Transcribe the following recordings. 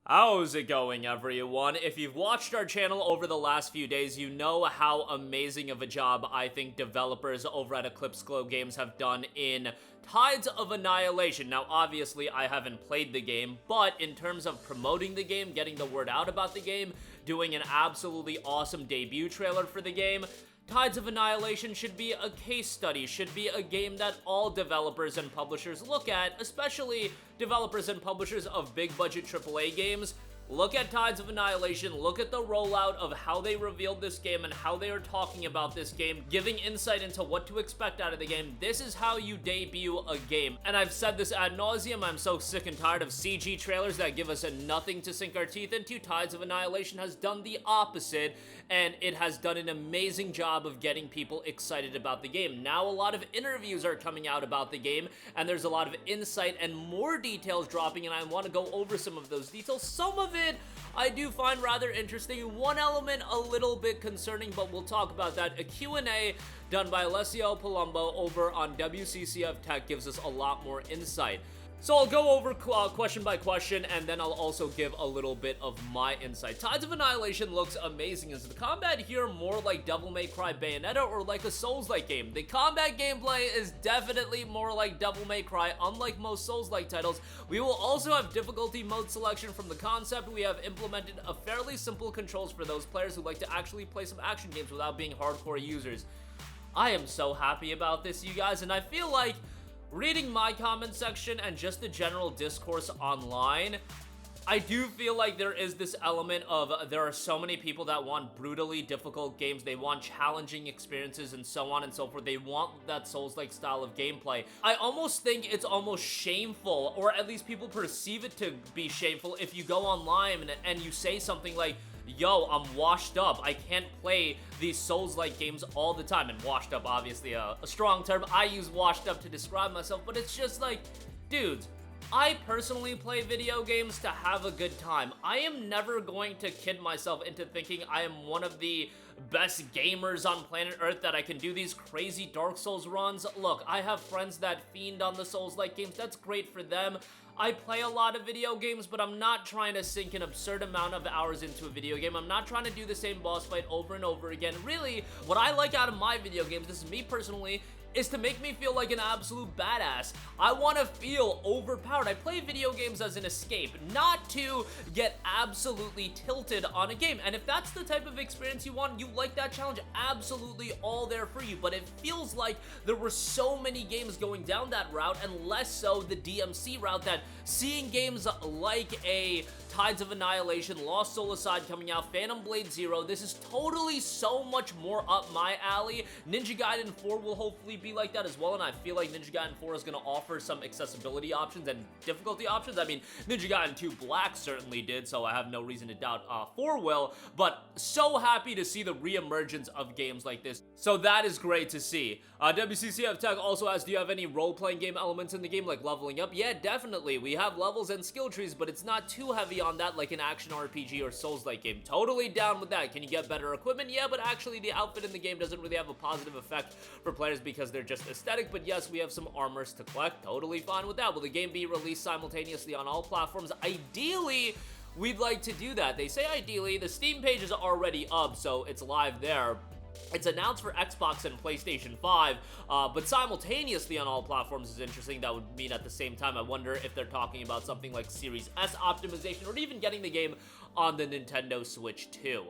How's it going, everyone? If you've watched our channel over the last few days, you know how amazing of a job I think developers over at Eclipse Glow Games have done in Tides of Annihilation. Now, obviously, I haven't played the game, but in terms of promoting the game, getting the word out about the game, doing an absolutely awesome debut trailer for the game, Tides of Annihilation should be a case study, should be a game that all developers and publishers look at, especially developers and publishers of big-budget AAA games. Look at Tides of Annihilation, look at the rollout of how they revealed this game and how they are talking about this game, giving insight into what to expect out of the game. This is how you debut a game. And I've said this ad nauseum, I'm so sick and tired of CG trailers that give us nothing to sink our teeth into. Tides of Annihilation has done the opposite, and it has done an amazing job of getting people excited about the game. Now a lot of interviews are coming out about the game, and there's a lot of insight and more details dropping, and I want to go over some of those details. Some of it I do find rather interesting. One element a little bit concerning, but we'll talk about that. A Q&A done by Alessio Palumbo over on WCCF Tech gives us a lot more insight. So I'll go over question by question, and then I'll also give a little bit of my insight. Tides of Annihilation looks amazing. Is the combat here more like Devil May Cry Bayonetta or like a Souls-like game? The combat gameplay is definitely more like Devil May Cry, unlike most Souls-like titles. We will also have difficulty mode selection from the concept. We have implemented a fairly simple controls for those players who like to actually play some action games without being hardcore users. I am so happy about this, you guys, and I feel like reading my comment section and just the general discourse online, I do feel like there is this element of there are so many people that want brutally difficult games, they want challenging experiences and so on and so forth. They want that Souls-like style of gameplay. I almost think it's almost shameful, or at least people perceive it to be shameful, if you go online and you say something like, yo, I'm washed up, I can't play these Souls-like games all the time. And washed up, obviously a strong term. I use washed up to describe myself, but it's just like, dudes, I personally play video games to have a good time. I am never going to kid myself into thinking I am one of the best gamers on planet Earth, that I can do these crazy Dark Souls runs. Look, I have friends that fiend on the Souls-like games. That's great for them. I play a lot of video games, but I'm not trying to sink an absurd amount of hours into a video game. I'm not trying to do the same boss fight over and over again. Really, what I like out of my video games, this is me personally, is to make me feel like an absolute badass. I want to feel overpowered. I play video games as an escape, not to get absolutely tilted on a game. And if that's the type of experience you want, you like that challenge, absolutely all there for you. But it feels like there were so many games going down that route, and less so the DMC route, that seeing games like a Tides of Annihilation, Lost Soul Aside coming out, Phantom Blade Zero, this is totally so much more up my alley. Ninja Gaiden 4 will hopefully be like that as well, and I feel like Ninja Gaiden 4 is going to offer some accessibility options and difficulty options. I mean, Ninja Gaiden 2 Black certainly did, so I have no reason to doubt 4 will, but so happy to see the re-emergence of games like this, so that is great to see. WCCF Tech also asked, do you have any role-playing game elements in the game, like leveling up? Yeah, definitely. We have levels and skill trees, but it's not too heavy on that like an action RPG or Souls-like game. Totally down with that. Can you get better equipment? Yeah, but actually the outfit in the game doesn't really have a positive effect for players because they're just aesthetic. But yes, we have some armors to collect. Totally fine with that. Will the game be released simultaneously on all platforms? Ideally, we'd like to do that. They say ideally. The Steam page is already up, so it's live there. It's announced for Xbox and PlayStation 5, but simultaneously on all platforms is interesting. That would mean at the same time, I wonder if they're talking about something like Series S optimization, or even getting the game on the Nintendo Switch 2.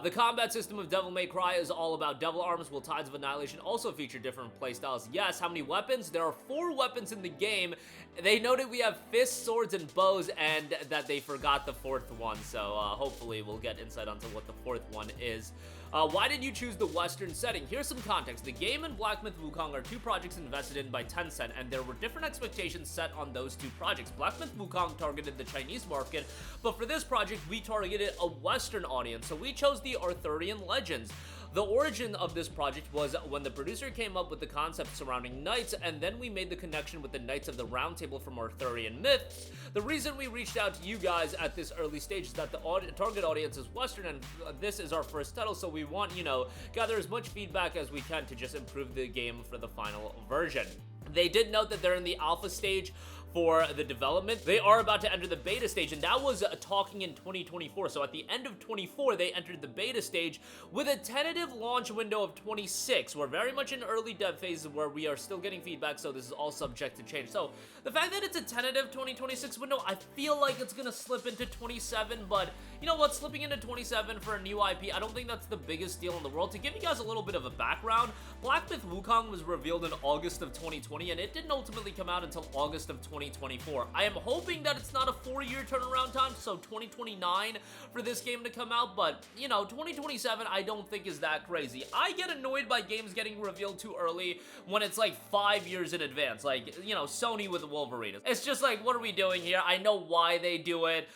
The combat system of Devil May Cry is all about devil arms. Will Tides of Annihilation also feature different playstyles? Yes. How many weapons? There are 4 weapons in the game. They noted we have fists, swords, and bows, and that they forgot the 4th one, so hopefully we'll get insight onto what the 4th one is. Why did you choose the Western setting? Here's some context. The game and Black Myth Wukong are 2 projects invested in by Tencent, and there were different expectations set on those 2 projects. Black Myth Wukong targeted the Chinese market, but for this project, we targeted a Western audience, so we chose the Arthurian Legends. The origin of this project was when the producer came up with the concept surrounding knights, and then we made the connection with the Knights of the Round Table from Arthurian myths. The reason we reached out to you guys at this early stage is that the target audience is Western, and this is our first title, so we want, gather as much feedback as we can to just improve the game for the final version. They did note that they're in the alpha stage for the development. They are about to enter the beta stage, and that was talking in 2024. So at the end of 24, they entered the beta stage with a tentative launch window of 26. We're very much in early dev phases where we are still getting feedback, so this is all subject to change. So the fact that it's a tentative 2026 window, I feel like it's gonna slip into 27, but you know what, slipping into 27 for a new IP, I don't think that's the biggest deal in the world. To give you guys a little bit of a background, Black Myth Wukong was revealed in August of 2020, and it didn't ultimately come out until August of 2024. I am hoping that it's not a 4-year turnaround time, so 2029 for this game to come out, but you know, 2027 I don't think is that crazy. I get annoyed by games getting revealed too early when it's like 5 years in advance, like, you know, Sony with Wolverine. It's just like, what are we doing here? I know why they do it,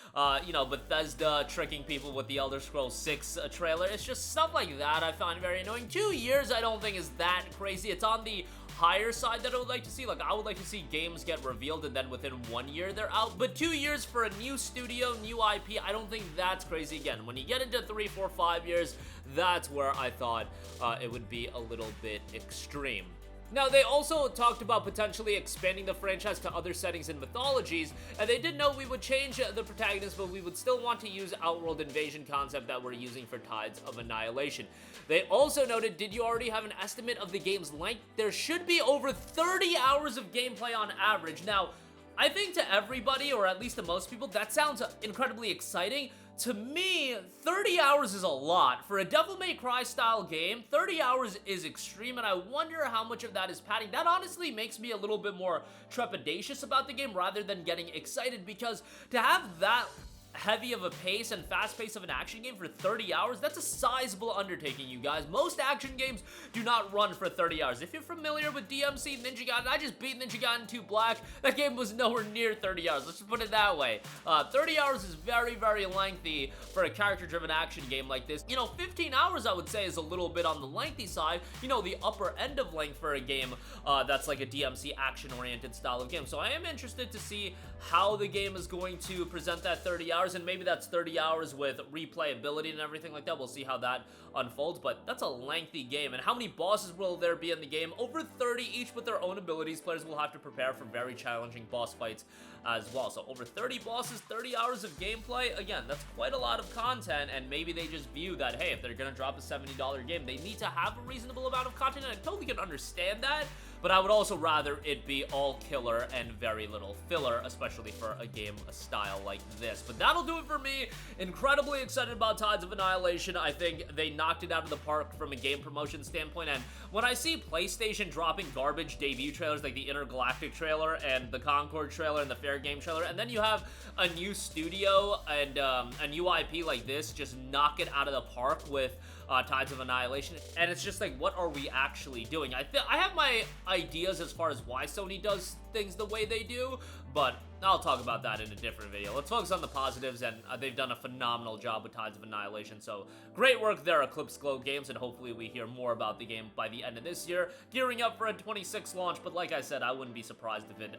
you know, Bethesda tricking people with the Elder Scrolls 6 trailer. It's just stuff like that I find very annoying. 2 years I don't think is that crazy. It's on the higher side that I would like to see. Like, I would like to see games get revealed and then within 1 year they're out. But 2 years for a new studio, new IP, I don't think that's crazy. Again, when you get into 3, 4, 5 years, that's where I thought it would be a little bit extreme. Now, they also talked about potentially expanding the franchise to other settings and mythologies, and they did note we would change the protagonist, but we would still want to use Outworld invasion concept that we're using for Tides of Annihilation. They also noted, did you already have an estimate of the game's length? There should be over 30 hours of gameplay on average. Now, I think to everybody, or at least to most people, that sounds incredibly exciting. To me, 30 hours is a lot. For a Devil May Cry style game, 30 hours is extreme, and I wonder how much of that is padding. That honestly makes me a little bit more trepidatious about the game rather than getting excited, because to have that heavy of a pace and fast pace of an action game for 30 hours, that's a sizable undertaking, you guys. Most action games do not run for 30 hours. If you're familiar with DMC, Ninja Gaiden, I just beat Ninja Gaiden 2 Black. That game was nowhere near 30 hours. Let's just put it that way. 30 hours is very, very lengthy for a character-driven action game like this. You know, 15 hours I would say is a little bit on the lengthy side. You know, the upper end of length for a game that's like a DMC action-oriented style of game. So I am interested to see how the game is going to present that 30 hours, and maybe that's 30 hours with replayability and everything like that. We'll see how that unfolds, but that's a lengthy game. And how many bosses will there be in the game? Over 30, each with their own abilities. Players will have to prepare for very challenging boss fights as well. So over 30 bosses, 30 hours of gameplay. Again, that's quite a lot of content, and maybe they just view that, hey, if they're gonna drop a $70 game, they need to have a reasonable amount of content, and I totally can understand that. But I would also rather it be all killer and very little filler, especially for a game style like this. But that'll do it for me. Incredibly excited about Tides of Annihilation. I think they knocked it out of the park from a game promotion standpoint, and when I see PlayStation dropping garbage debut trailers like the Intergalactic trailer and the Concord trailer and the Fair Game trailer, and then you have a new studio and a new IP like this just knock it out of the park with Tides of Annihilation, and it's just like, what are we actually doing? I have my ideas as far as why Sony does things the way they do, but I'll talk about that in a different video. Let's focus on the positives, and they've done a phenomenal job with Tides of Annihilation, so great work there, Eclipse Glow Games, and hopefully we hear more about the game by the end of this year, gearing up for a 26 launch. But like I said, I wouldn't be surprised if it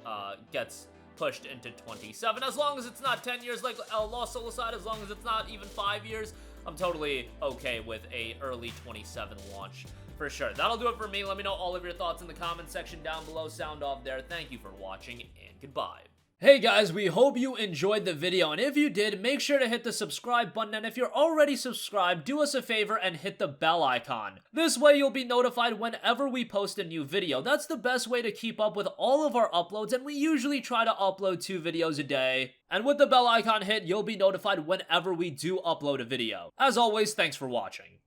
gets pushed into 27, as long as it's not 10 years like Lost Soulside, as long as it's not even 5 years. I'm totally okay with a early 27 launch for sure. That'll do it for me. Let me know all of your thoughts in the comment section down below. Sound off there. Thank you for watching, and goodbye. Hey guys, we hope you enjoyed the video, and if you did, make sure to hit the subscribe button, and if you're already subscribed, do us a favor and hit the bell icon. This way you'll be notified whenever we post a new video. That's the best way to keep up with all of our uploads, and we usually try to upload 2 videos a day. And with the bell icon hit, you'll be notified whenever we do upload a video. As always, thanks for watching.